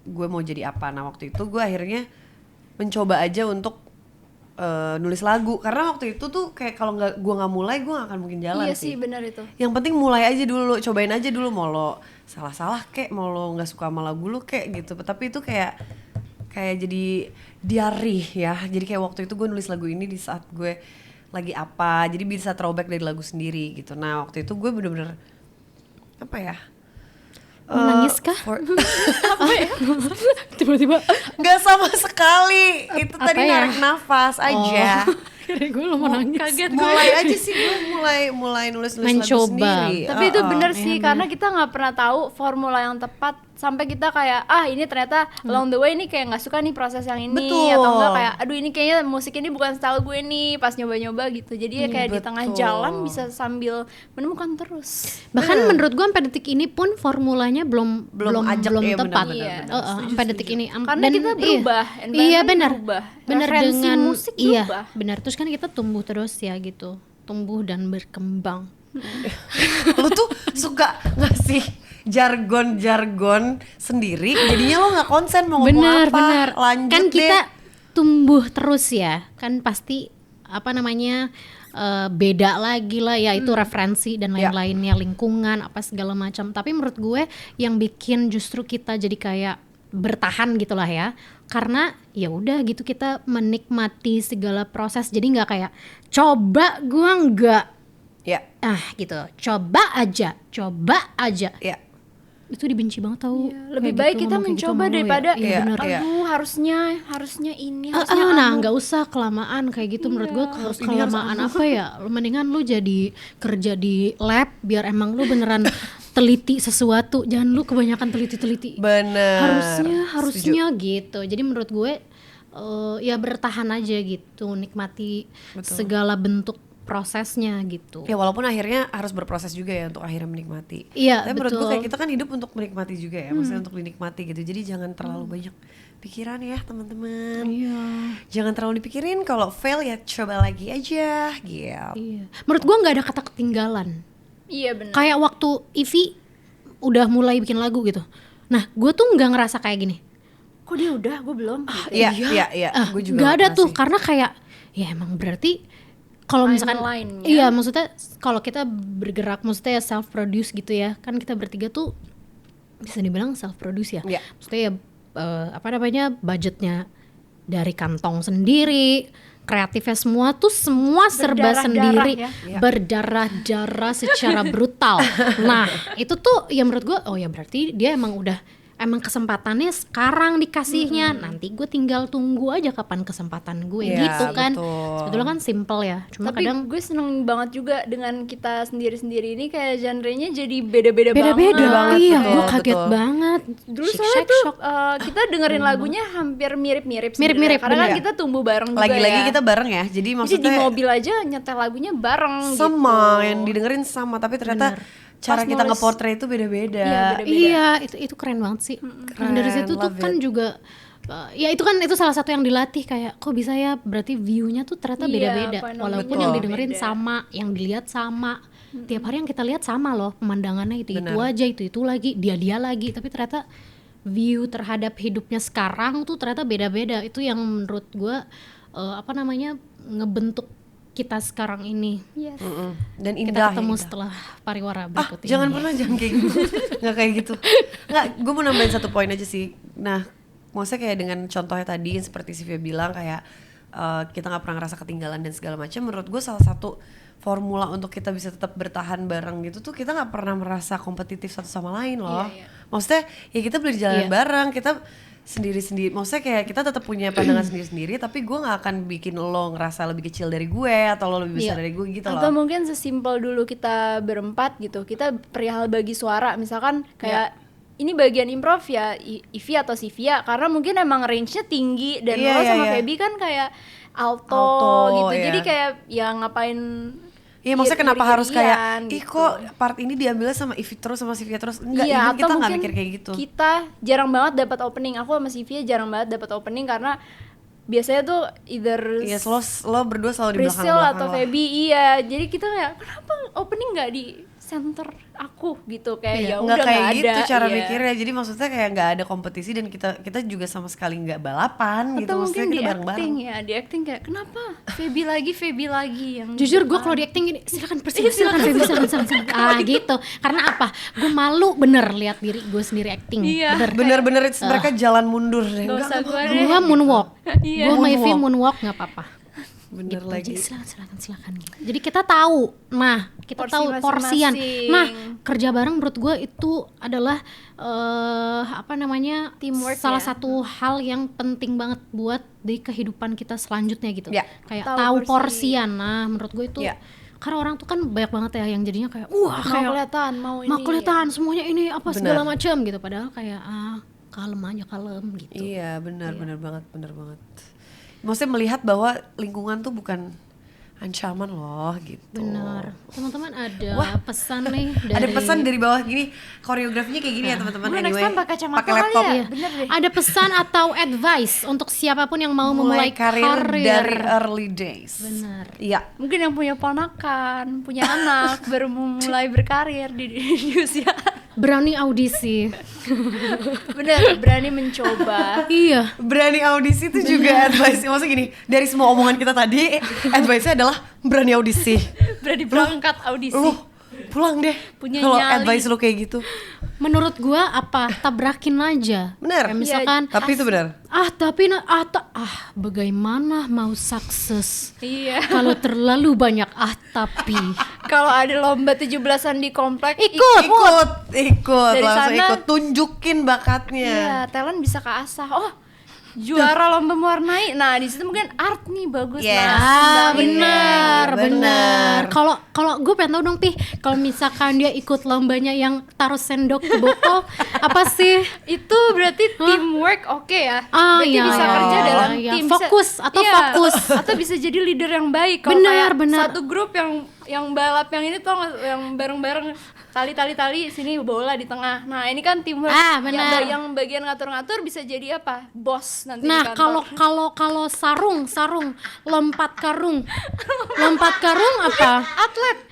C: gue mau jadi apa. Nah waktu itu gue akhirnya mencoba aja untuk nulis lagu karena waktu itu tuh kayak kalau gue nggak mulai gue nggak akan mungkin jalan
A: Iya sih benar itu.
C: Yang penting mulai aja dulu, cobain aja dulu, mau lo salah-salah kek, mau lo nggak suka sama lagu lo kek gitu. Tapi itu kayak jadi diary ya. Jadi kayak waktu itu gue nulis lagu ini di saat gue lagi apa, jadi bisa throwback dari lagu sendiri gitu. Nah waktu itu gue bener-bener apa ya?
B: Menangis kah? Tiba-tiba
C: Nggak sama sekali. Itu
B: Apa
C: tadi
B: ya?
C: narik nafas aja.
B: Akhirnya gue lo mau nangis.
A: Kaget
C: mulai aja sih gue mulai nulis lagu
B: Mencoba.
C: sendiri.
A: Tapi itu bener
B: Iya,
A: sih, karena kita nggak pernah tahu formula yang tepat sampai kita kayak ini ternyata along the way ini kayak nggak suka nih proses yang ini,
C: Betul.
A: atau enggak kayak aduh ini kayaknya musik ini bukan style gue nih pas nyoba-nyoba gitu. Jadi ya kayak di tengah
C: betul.
A: jalan bisa sambil menemukan terus.
B: Bahkan menurut gue sampai detik ini pun formulanya belum
C: ajak, iya,
B: tepat.
A: benar,
B: Sampai detik ini.
A: Karena kita berubah,
B: Iya
A: environment
B: benar.
A: berubah,
B: Benar
A: referensi
B: dengan
A: musik
B: iya,
A: berubah.
B: benar. Terus kan kita tumbuh terus ya gitu. Tumbuh dan berkembang.
C: Lu tuh suka ngasih jargon sendiri, jadinya lo nggak konsen mau ngomong apa.
B: Benar.
C: Lanjut
B: Kan
C: deh.
B: kita tumbuh terus ya. Kan pasti apa namanya beda lagi lah ya, itu referensi dan
C: Ya.
B: lain-lainnya, lingkungan apa segala macam. Tapi menurut gue yang bikin justru kita jadi kayak bertahan gitulah ya, karena ya udah gitu kita menikmati segala proses. Jadi nggak kayak coba gua nggak
C: Ya,
B: gitu, coba aja
C: ya.
B: itu dibenci banget tau.
A: Lebih
B: Kayak
A: baik
B: gitu,
A: kita
B: ngomong kayak gitu
A: mencoba
B: sama lu ya.
A: daripada
B: Iya, benar.
C: Iya.
A: aduh harusnya ini harusnya
B: Nah
A: anu.
B: nggak usah kelamaan kayak gitu. Menurut gue
C: Harus ini,
B: kelamaan apa ya, mendingan lu jadi kerja di lab biar emang lu beneran teliti sesuatu, jangan lu kebanyakan teliti
C: Bener.
B: harusnya gitu. Jadi menurut gue ya bertahan aja gitu, nikmati segala bentuk prosesnya gitu.
C: Ya walaupun akhirnya harus berproses juga ya untuk akhirnya menikmati.
B: Iya,
C: Tapi menurut gue
B: betul.
C: kayak kita kan hidup untuk menikmati juga ya, maksudnya untuk dinikmati gitu. Jadi jangan terlalu banyak pikiran ya teman-teman.
B: Iya.
C: Jangan terlalu dipikirin, kalau fail ya coba lagi aja gitu.
B: Iya. Menurut gua nggak ada kata ketinggalan.
A: Iya benar.
B: Kayak waktu Ivy udah mulai bikin lagu gitu. Nah, gue tuh nggak ngerasa kayak gini.
A: Kok dia udah, gue belum.
C: Iya, gue juga
B: Nggak ada
C: pernah
B: tuh,
C: sih.
B: karena kayak ya emang berarti kalau misalkan
A: Timeline-nya.
B: iya maksudnya kalau kita bergerak maksudnya self produce gitu ya, kan kita bertiga tuh bisa dibilang self produce ya.
C: Iya.
B: Maksudnya ya apa namanya, budgetnya dari kantong sendiri, kreatifnya semua tuh semua serba
A: Berdarah-darah
B: sendiri,
A: ya.
C: Iya.
B: berdarah-darah secara brutal. Nah itu tuh ya menurut gue oh ya berarti dia emang kesempatannya sekarang dikasihnya, nanti gue tinggal tunggu aja kapan kesempatan gue
C: Iya,
B: gitu kan.
C: betul.
B: Sebetulnya kan simple ya, cuma
A: Tapi
B: kadang
A: gue seneng banget juga dengan kita sendiri-sendiri ini kayak genre-nya jadi beda-beda
B: beda-beda.
C: banget,
B: Iya,
C: betul,
B: gue kaget
C: betul.
B: banget.
A: Dulu
B: Shake,
A: soalnya
B: shake,
A: tuh
B: shock.
A: kita dengerin lagunya hampir mirip-mirip
B: Mirip-mirip,
A: sebenarnya. Karena kan
C: bener.
A: kita tumbuh bareng juga
C: Lagi-lagi
A: ya.
C: kita bareng ya, jadi
A: Jadi di
C: maksudnya
A: mobil aja nyetel lagunya bareng
C: sama
A: gitu.
C: yang didengerin sama, tapi ternyata cara
A: Pas
C: kita
A: nulis-
C: nge-portray itu beda-beda.
A: Iya, beda-beda.
B: Iya, itu keren banget sih. Nah, dari situ tuh
C: love
B: kan
C: it.
B: juga ya itu salah satu yang dilatih, kayak kok bisa ya, berarti view-nya tuh ternyata
A: Iya,
B: beda-beda.
A: point of
B: Walaupun
A: view-nya
B: yang
A: beda.
B: didengerin sama, yang dilihat sama. Tiap hari yang kita lihat sama loh, pemandangannya itu
C: Benar.
B: aja, itu lagi, dia lagi, tapi ternyata view terhadap hidupnya sekarang tuh ternyata beda-beda. Itu yang menurut gua ngebentuk kita sekarang ini.
A: Yes.
C: Dan
B: Kita
C: indah.
B: ketemu
C: indah.
B: setelah pariwara
C: Ah,
B: berikut
C: jangan
B: ini.
C: pernah, jangan kayak gitu. Nggak kayak gitu. Nggak, gue mau nambahin satu poin aja sih. Nah, maksudnya kayak dengan contohnya tadi yang seperti Sylvia bilang kayak kita nggak pernah ngerasa ketinggalan dan segala macam. Menurut gue salah satu formula untuk kita bisa tetap bertahan bareng gitu tuh kita nggak pernah merasa kompetitif satu sama lain loh.
A: Iya, iya.
C: Maksudnya ya kita berjalan
B: Iya.
C: bareng, kita sendiri-sendiri. Maksudnya kayak kita tetap punya pandangan sendiri-sendiri, tapi gue nggak akan bikin lo ngerasa lebih kecil dari gue atau lo lebih besar
B: Iya.
C: dari gue gitu
A: Atau
C: loh.
A: mungkin sesimpel dulu kita berempat gitu, kita perihal bagi suara, misalkan kayak ini bagian improv ya Ivy atau Sylvia, karena mungkin emang range-nya tinggi dan
C: Iya,
A: lo
C: iya,
A: sama
C: iya.
A: Feby kan kayak alto,
C: Alto,
A: gitu,
C: iya.
A: jadi kayak ya ngapain.
C: Iya, maksudnya kenapa harus kayak
A: iri-irian
C: ih kok part ini diambilnya sama Ivy terus sama Sylvia terus, enggak,
A: Iya,
C: even
A: atau
C: kita nggak
A: mungkin
C: mikir kayak gitu.
A: Kita jarang banget dapat opening. Aku sama Sylvia jarang banget dapat opening karena biasanya tuh either
C: Iya, lo berdua selalu di
A: Priscil
C: belakang-belakang
A: atau
C: lah.
A: Feby, iya. Jadi kita kayak kenapa opening nggak di center aku gitu, kayak ya udah
C: Nggak kayak
A: nggak
C: gitu
A: ada.
C: cara
A: iya.
C: mikirnya, jadi maksudnya kayak nggak ada kompetisi dan kita juga sama sekali nggak balapan gitu,
A: Atau
C: maksudnya
A: mungkin di
C: kita bareng-bareng.
A: acting ya, di acting kayak kenapa Feby lagi yang
B: Jujur gue kalau di acting gini, silakan Priscilla, silakan. Gitu. Karena apa? Gue malu bener lihat diri gue sendiri acting.
A: Iya.
C: Bener-bener mereka jalan mundur deh.
A: Nggak usah gue deh.
B: Gue moonwalk.
A: Iya.
B: Gue sama Ivy
C: Moonwalk.
B: moonwalk nggak apa-apa.
C: Bener
B: gitu.
C: lagi.
B: Jadi silakan gitu. Jadi kita tahu, nah kita
A: Porsi
B: tahu porsian.
A: masing-masing.
B: Nah kerja bareng menurut gue itu adalah
A: Teamwork
B: salah
A: ya.
B: satu hal yang penting banget buat di kehidupan kita selanjutnya gitu.
C: Ya.
B: Kayak
A: Tahu
B: tahu
A: porsi.
B: porsian. Nah menurut gue itu
C: Ya.
B: karena orang tuh kan banyak banget ya yang jadinya kayak wah
A: Mau
B: kayak
A: kelihatan, mau ini.
B: mau kelihatan semuanya ini apa
C: Benar.
B: segala macam gitu, padahal kayak kalem aja kalem gitu.
C: Iya benar banget. Maksudnya melihat bahwa lingkungan tuh bukan ancaman loh gitu.
B: Benar. Teman-teman ada
C: Wah,
B: pesan nih dari
C: Ada pesan dari bawah gini, koreografinya kayak gini ya teman-teman.
A: Gue next
C: Anyway,
A: time pakai kacamata
C: pakai
A: kali
C: laptop.
A: ya.
B: Iya.
A: Bener deh.
B: Ada pesan atau advice untuk siapapun yang mau memulai karir.
C: dari early days.
B: Benar.
C: Iya.
A: Mungkin yang punya ponakan, punya anak, baru mulai berkarir di usia.
B: Berani audisi.
A: Bener, berani mencoba.
B: Iya.
C: Berani audisi itu juga advice. Maksudnya gini, dari semua omongan kita tadi, advice-nya adalah berani audisi.
A: Berani berangkat audisi.
C: Lu pulang deh.
A: Punya
C: Kalau
A: nyali.
C: advice lu kayak gitu.
B: Menurut gua apa? Tabrakin aja.
C: Bener.
B: Kayak misalkan
C: Tapi itu benar.
B: bagaimana mau sukses
A: Iya.
B: kalau terlalu banyak tapi.
A: Kalau ada lomba 17-an di komplek,
B: Ikut.
C: Ikut,
A: Dari
C: langsung
A: sana-
C: ikut, tunjukin bakatnya.
A: Iya, talent bisa keasah. Oh, juara lomba mewarnai. Nah, di situ mungkin art nih bagus.
C: Yes.
A: Nah,
B: Benar.
C: benar.
B: Kalau gue pengen tahu dong Pi, kalau misalkan dia ikut lombanya yang taruh sendok ke botol, apa sih?
A: Itu berarti teamwork oke ya. Berarti
B: iya,
A: bisa
B: iya,
A: kerja
B: iya,
A: dalam
B: iya.
A: tim.
B: Fokus atau fokus.
A: Atau bisa jadi leader yang baik. Kalau
B: Benar,
A: kayak
B: benar.
A: satu grup yang balap yang ini tuh yang bareng-bareng tali sini bola di tengah. Nah, ini kan teamwork.
B: Benar.
A: Yang bagian ngatur-ngatur bisa jadi apa? Bos nanti
B: Nah,
A: di kantor.
B: kalau sarung, lompat karung apa?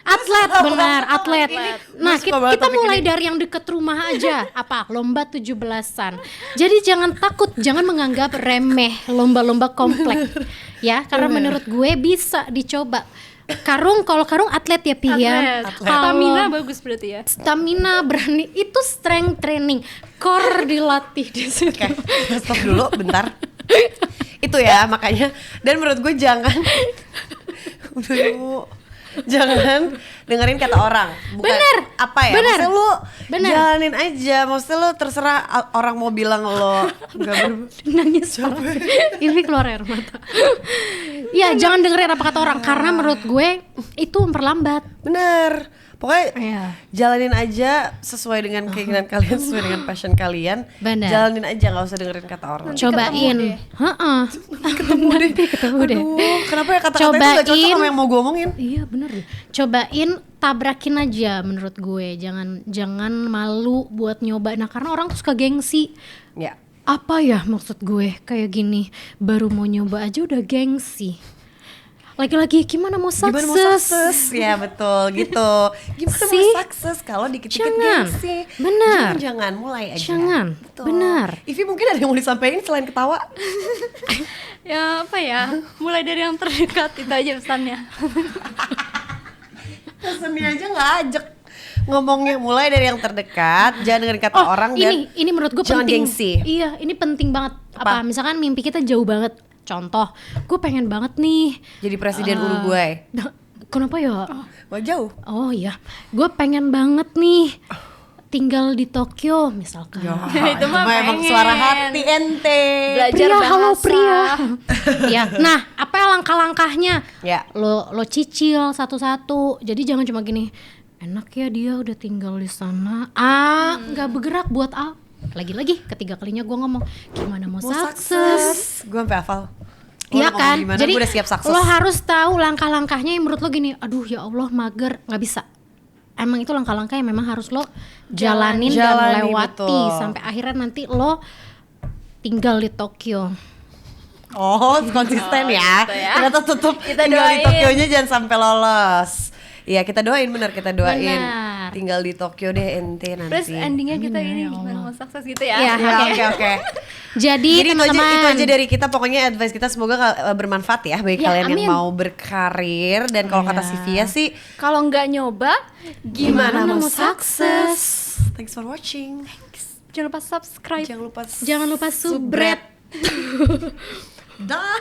B: Atlet, benar, atlet. Nah,
C: Gue suka banget
B: kita
C: topik
B: mulai
C: ini.
B: dari yang deket rumah aja. Apa? Lomba 17-an. Jadi jangan takut, jangan menganggap remeh lomba-lomba komplek. Ya, karena menurut gue bisa dicoba. Kalau karung atlet ya Pi ya.
A: Atlet.
B: Kalau
A: Stamina bagus berarti ya.
B: stamina berani itu strength training, core dilatih di situ.
C: Oke, kita stop dulu bentar. Itu ya makanya, dan menurut gue jangan jangan dengerin kata orang. Bukan
B: Bener,
C: apa ya?
B: bener,
C: Maksudnya lu
B: bener.
C: jalanin aja. Maksudnya lu terserah orang mau bilang lo nggak
B: Nangis ini keluar air mata. Ya jangan dengerin apa kata orang, karena menurut gue itu memperlambat.
C: bener. Pokoknya
B: Iya.
C: jalanin aja sesuai dengan keinginan kalian, sesuai dengan passion kalian.
B: Bener.
C: Jalanin aja, nggak usah dengerin kata orang.
A: Nanti
B: Cobain.
A: ketemu deh.
B: Nanti ketemu deh.
C: Aduh, kenapa ya kata-kata itu nggak cocok sama yang mau gue omongin?
B: Iya bener deh. Cobain, tabrakin aja menurut gue. Jangan malu buat nyoba. Nah karena orang tuh suka gengsi.
C: Ya.
B: Apa ya maksud gue kayak gini, baru mau nyoba aja udah gengsi. Lagi-lagi gimana mau sukses?
C: Gimana mau sukses? Ya betul gitu. Gimana
B: See?
C: mau sukses kalau dikit-dikit
B: Jangan.
C: gengsi?
B: Benar.
C: Jangan mulai aja.
B: Jangan.
C: Betul.
B: Benar.
C: Ivi mungkin ada yang mau disampaikan selain ketawa?
A: Ya apa ya? Mulai dari yang terdekat itu aja pesannya.
C: Pesannya aja nggak ajak. Ngomongnya mulai dari yang terdekat, jangan dengerin kata orang dan
B: ini menurut gue
C: jangan
B: penting.
C: gengsi.
B: Iya, ini penting banget.
C: Apa?
B: Misalkan mimpi kita jauh banget. Contoh, gue pengen banget nih.
C: Jadi presiden Uruguay.
B: Kenapa ya?
C: Wah jauh.
B: Oh iya, gue pengen banget nih tinggal di Tokyo misalkan.
A: Itu mah
C: emang
A: pengen.
C: suara hati ente.
A: Belajar
B: Pria, halo
A: bahasa.
B: pria. Ya, nah apa ya langkah-langkahnya?
C: Ya.
B: Lo cicil satu-satu. Jadi jangan cuma gini, enak ya dia udah tinggal di sana. Nggak bergerak buat apa? Lagi-lagi ketiga kalinya gue ngomong gimana mau sukses.
C: Gue sampai hafal.
B: Iya kan? Jadi
C: gue udah siap sukses.
B: lo harus tahu langkah-langkahnya yang menurut lo gini, aduh ya Allah mager, nggak bisa. Emang itu langkah-langkah yang memang harus lo jalanin dan
C: Jalani,
B: lewati
C: betul.
B: sampai akhirnya nanti lo tinggal di Tokyo.
C: Oh, konsisten ya.
A: gitu ya.
C: Ternyata tutup
A: Kita
C: tinggal di
A: doain.
C: Tokyo-nya jangan sampai lolos. Iya, kita doain bener, kita doain.
B: Benar.
C: Tinggal di Tokyo deh ente nanti.
A: Terus endingnya kita gini gimana mau sukses gitu ya.
B: Iya.
C: Ya, oke.
B: Jadi
C: Jadi
B: teman-teman,
C: itu aja dari kita, pokoknya advice kita semoga bermanfaat ya bagi
B: Ya,
C: kalian yang
B: amin.
C: mau berkarir, dan kalau kata
B: Ya.
C: Sivia sih
A: Kalau nggak nyoba,
C: gimana mau
B: sukses?
C: Thanks for watching.
A: Jangan lupa subscribe.
B: Jangan lupa subscribe.
C: Dah.